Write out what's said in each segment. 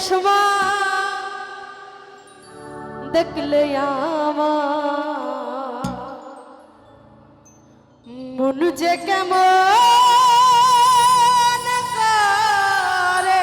চশমা দেখলে আমার মন যে কেমন করে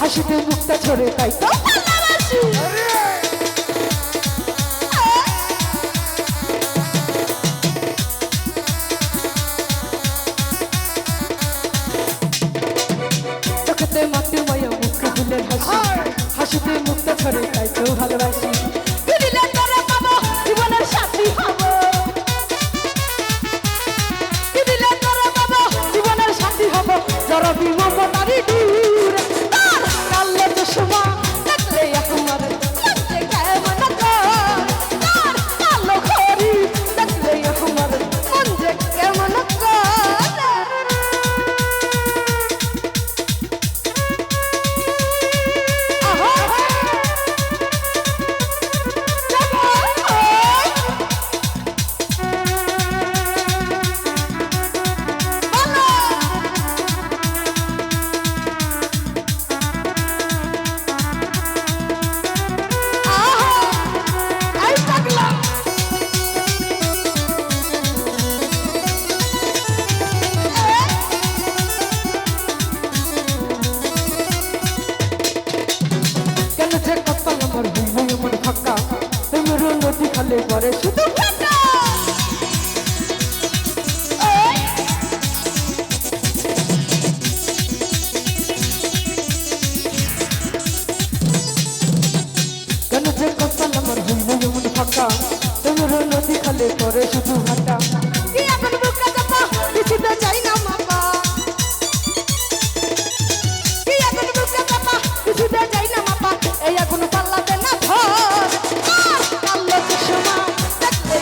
হাসিতে মুখটা ছড়ে তাই তো ভালোবাসি চোখেতে মাটি মায়া মুখে ফুলের হাসি হাসিতে মুখটা ছড়ে তাই তো ভালোবাসি দিলে তোরে পাবো জীবনের সাথী হবো দিলে তোরে পাবো জীবনের সাথী হবো যারা বিমমতারি দূর কালো চশমা দেখলে আমার মন যে কেমন করে কালো ঘড়ি দেখলে আমার মন যে কেমন করে খালে পরে শুধু কেন যে কপাল আমার হইল এমন ফাঁকা তোমরা নদী খালে পরে শুধু হাঁটা এখন বুকে চাপা কিছুতে চাই না মাপা এখন বুকে চাপা কিছুতে চাই না মাপা এই এখন পাল্লাতে না ধর কালো চশমা দেখলে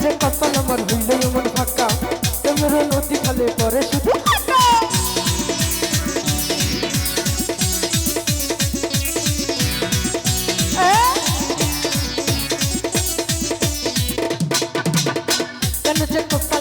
যে কপাল আমার হইল এমন ফাঁকা তোমার নদী খালে পরে শুধু ফাঁকা কেন যে কপাল